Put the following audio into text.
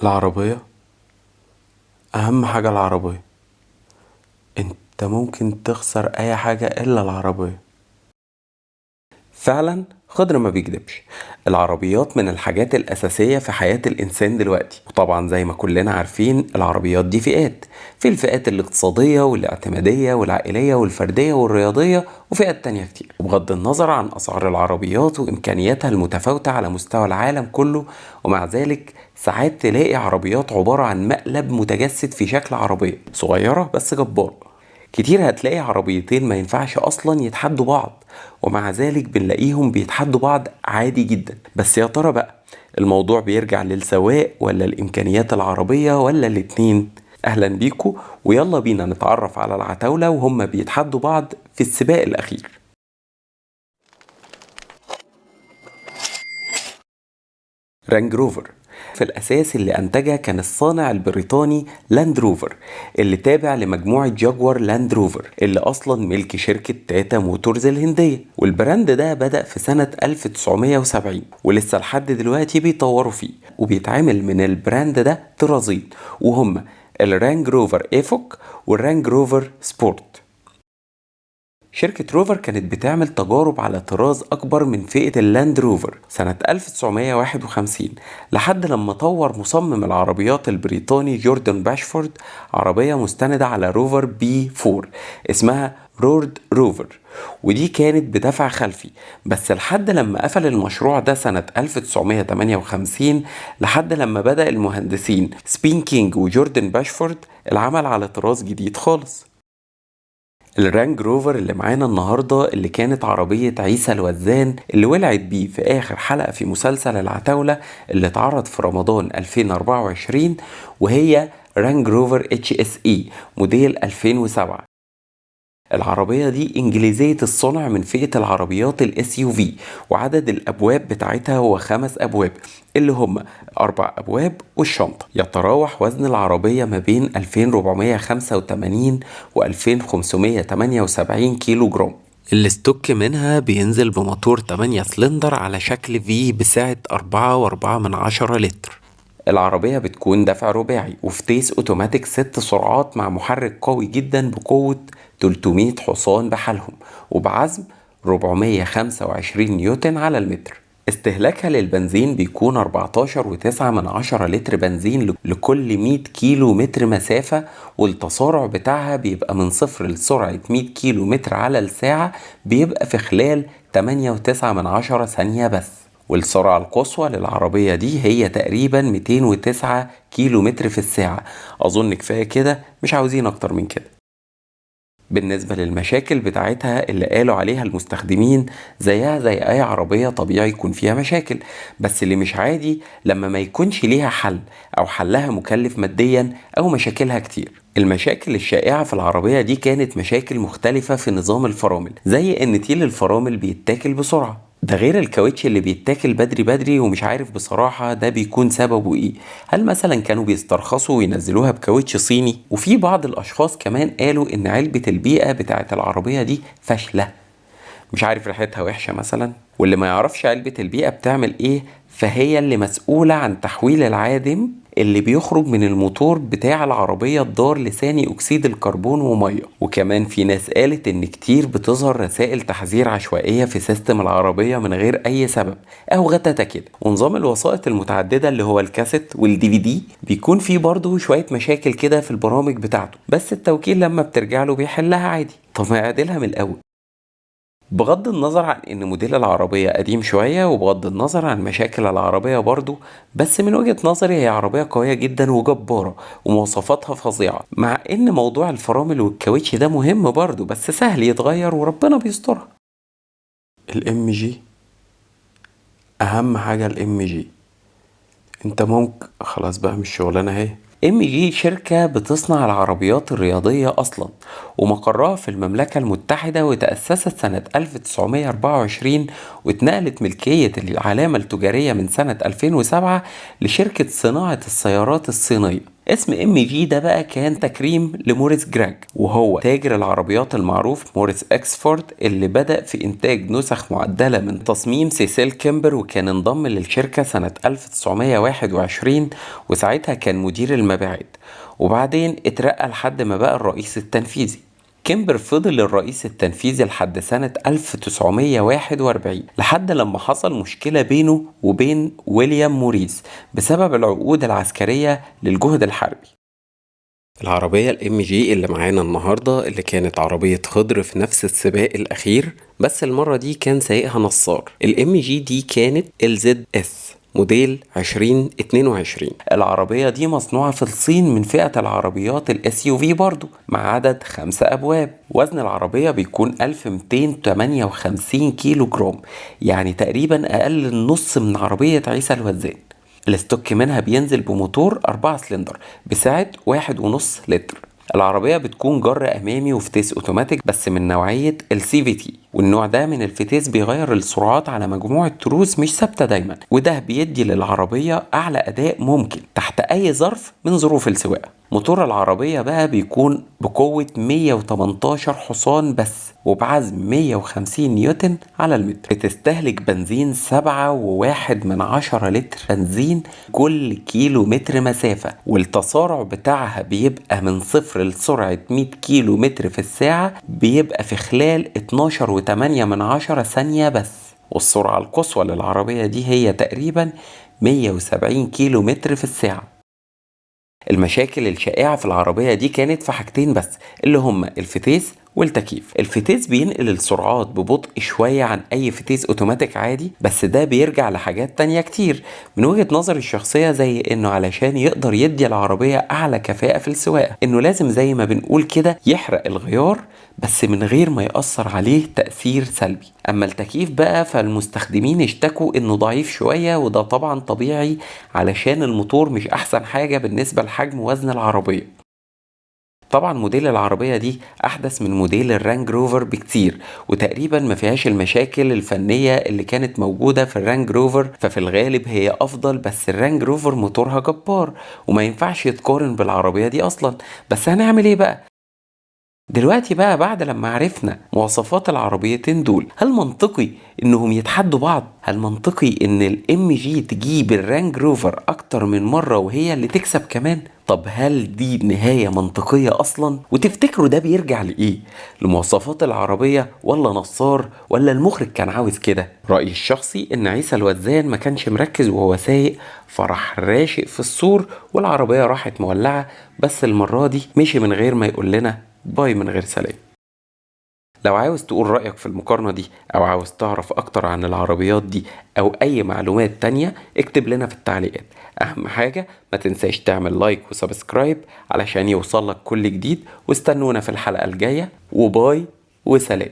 العربية أهم حاجة العربية. انت ممكن تخسر أي حاجة إلا العربية. فعلا خضر ما بيكدبش. العربيات من الحاجات الأساسية في حياة الإنسان دلوقتي، وطبعا زي ما كلنا عارفين العربيات دي فئات. في الفئات الاقتصادية والاعتمادية والعائلية والفردية والرياضية، وفئات تانية كتير. بغض النظر عن أسعار العربيات وإمكانياتها المتفاوتة على مستوى العالم كله، ومع ذلك ساعات تلاقي عربيات عبارة عن مقلب متجسد في شكل عربية صغيرة بس جبارة. كتير هتلاقي عربيتين ما ينفعش اصلا يتحدوا بعض، ومع ذلك بنلاقيهم بيتحدوا بعض عادي جدا. بس يا ترى بقى الموضوع بيرجع للسواق ولا الامكانيات العربية ولا الاتنين؟ اهلا بيكو، ويلا بينا نتعرف على العتاولة وهم بيتحدوا بعض في السباق الاخير. رانج روفر في الأساس اللي أنتجها كان الصانع البريطاني لاند روفر، اللي تابع لمجموعة جاكوار لاند روفر اللي أصلا ملك شركة تاتا موتورز الهندية. والبراند ده بدأ في سنة 1970 ولسه لحد دلوقتي بيطوروا فيه، وبيتعمل من البراند ده طرازين، وهم الرانج روفر ايفوك والرانج روفر سبورت. شركة روفر كانت بتعمل تجارب على طراز أكبر من فئة اللاند روفر سنة 1951، لحد لما طور مصمم العربيات البريطاني جوردن باشفورد عربية مستندة على روفر بي 4 اسمها رورد روفر، ودي كانت بدفع خلفي. بس لحد لما قفل المشروع ده سنة 1958، لحد لما بدأ المهندسين سبين كينج وجوردن باشفورد العمل على طراز جديد خالص. الرانج روفر اللي معانا النهاردة اللي كانت عربية عيسى الوزان اللي ولعت بيه في آخر حلقة في مسلسل العتاولة اللي اتعرض في رمضان 2024، وهي رانج روفر اتش اس اي موديل 2007. العربية دي إنجليزية الصنع من فئة العربيات الاس يو في، وعدد الأبواب بتاعتها هو 5 أبواب اللي هم 4 أبواب والشنطة. يتراوح وزن العربية ما بين 2485 و 2578 كيلو جرام. الاستوك منها بينزل بموتور 8 سلندر على شكل في بسعة 4.4 لتر. العربية بتكون دفع رباعي وفتيس اوتوماتيك 6 سرعات مع محرك قوي جدا بقوة 300 حصان بحالهم، وبعزم 425 نيوتن على المتر. استهلاكها للبنزين بيكون 14.9 لتر بنزين لكل 100 كيلو متر مسافة، والتسارع بتاعها بيبقى من صفر لسرعة 100 كيلو متر على الساعة بيبقى في خلال 8.9 ثانية بس. والسرعة القصوى للعربية دي هي تقريبا 209 كيلو متر في الساعة. أظن كفاية كده، مش عاوزين أكتر من كده. بالنسبة للمشاكل بتاعتها اللي قالوا عليها المستخدمين، زيها زي أي عربية طبيعي يكون فيها مشاكل، بس اللي مش عادي لما ما يكونش ليها حل أو حلها مكلف ماديا أو مشاكلها كتير. المشاكل الشائعة في العربية دي كانت مشاكل مختلفة في نظام الفرامل، زي إن تيل الفرامل بيتاكل بسرعة، ده غير الكاوتش اللي بيتاكل بدري بدري، ومش عارف بصراحة ده بيكون سببه ايه. هل مثلا كانوا بيسترخصوا وينزلوها بكاوتش صيني؟ وفي بعض الاشخاص كمان قالوا ان علبة البيئة بتاعت العربية دي فاشلة، مش عارف ريحتها وحشة مثلا. واللي ما يعرفش علبة البيئة بتعمل ايه، فهي اللي مسؤولة عن تحويل العادم اللي بيخرج من الموتور بتاع العربية الضار لثاني أكسيد الكربون ومية. وكمان في ناس قالت إن كتير بتظهر رسائل تحذير عشوائية في سيستم العربية من غير أي سبب أو غتاتة كده. ونظام الوسائط المتعددة اللي هو الكاسيت والدي في دي بيكون فيه برضه شوية مشاكل كده في البرامج بتاعته، بس التوكيل لما بترجع له بيحلها عادي. طب ما يعدلها من الأول. بغض النظر عن ان موديل العربية قديم شوية، وبغض النظر عن مشاكل العربية برضو، بس من وجهة نظري هي عربية قوية جدا وجبارة ومواصفاتها فظيعة، مع ان موضوع الفرامل والكاوتش ده مهم برضو بس سهل يتغير وربنا بيسترها. الام جي اهم حاجة. الام جي انت ممكن خلاص بقى مش شغلانة اهي. ام جي شركة بتصنع العربيات الرياضية اصلا، ومقرها في المملكة المتحدة، وتأسست سنة 1924، واتنقلت ملكية العلامة التجارية من سنة 2007 لشركة صناعة السيارات الصينية. اسم ام جي ده بقى كان تكريم لموريس جراج، وهو تاجر العربيات المعروف موريس اكسفورد اللي بدأ في انتاج نسخ معدلة من تصميم سيسيل كيمبر، وكان انضم للشركة سنة 1921 وساعتها كان مدير المبيعات، وبعدين اترقى لحد ما بقى الرئيس التنفيذي. كيمبر فضل الرئيس التنفيذي لحد سنة 1941 لحد لما حصل مشكلة بينه وبين ويليام موريس بسبب العقود العسكرية للجهد الحربي. العربية الام جي اللي معانا النهاردة اللي كانت عربية خضر في نفس السباق الأخير، بس المرة دي كان سايقها نصار. الام جي دي كانت LZS موديل 2022. العربية دي مصنوعة في الصين من فئة العربيات الاس يو في برضو، مع عدد 5 أبواب. وزن العربية بيكون 1258 كيلو جرام، يعني تقريبا أقل النص من عربية عيسى الوزان. الاستوك منها بينزل بموتور 4 سلندر بسعة 1.5 لتر. العربية بتكون جر أمامي وفتيس أوتوماتيك بس من نوعية CVT، والنوع ده من الفتيس بيغير السرعات على مجموعة تروس مش ثابتة دايما، وده بيدي للعربية أعلى أداء ممكن تحت أي ظرف من ظروف السواقة. موتور العربية بقى بيكون بقوة 118 حصان بس، وبعزم 150 نيوتن على المتر. بتستهلك بنزين 7.1 لتر بنزين كل كيلو متر مسافة، والتسارع بتاعها بيبقى من صفر لسرعة 100 كيلو متر في الساعة بيبقى في خلال 12.8 ثانية بس. والسرعة القصوى للعربية دي هي تقريبا 170 كيلو متر في الساعة. المشاكل الشائعة في العربية دي كانت في حاجتين بس، اللي هما الفتيس والتكييف. الفتيس بينقل السرعات ببطء شوية عن أي فتيس أوتوماتيك عادي، بس ده بيرجع لحاجات تانية كتير من وجهة نظري الشخصية، زي إنه علشان يقدر يدي العربية أعلى كفاءة في السواقة إنه لازم زي ما بنقول كده يحرق الغيار بس من غير ما يأثر عليه تأثير سلبي. أما التكييف بقى فالمستخدمين اشتكوا إنه ضعيف شوية، وده طبعا طبيعي علشان الموتور مش أحسن حاجة بالنسبة لحجم وزن العربية. طبعا موديل العربية دي أحدث من موديل الرانج روفر بكتير، وتقريبا ما فيهاش المشاكل الفنية اللي كانت موجودة في الرانج روفر، ففي الغالب هي أفضل. بس الرانج روفر موتورها جبار وما ينفعش يتقارن بالعربية دي أصلا. بس هنعمل إيه بقى؟ دلوقتي بقى بعد لما عرفنا مواصفات العربيتين دول، هل منطقي انهم يتحدوا بعض؟ هل منطقي ان الام جي تجيب الرانج روفر اكتر من مرة وهي اللي تكسب كمان؟ طب هل دي نهاية منطقية اصلا؟ وتفتكروا ده بيرجع لايه؟ لمواصفات العربية ولا نصار ولا المخرج كان عاوز كده؟ رأيي الشخصي ان عيسى الوزان ما كانش مركز وهو سايق، فراح راشق في السور والعربية راحت مولعة، بس المرة دي مشي من غير ما يقول لنا باي من غير سلام. لو عاوز تقول رأيك في المقارنة دي أو عاوز تعرف أكتر عن العربيات دي أو أي معلومات تانية اكتب لنا في التعليقات. أهم حاجة ما تنساش تعمل لايك وسبسكرايب علشان يوصلك كل جديد، واستنونا في الحلقة الجاية، وباي وسلام.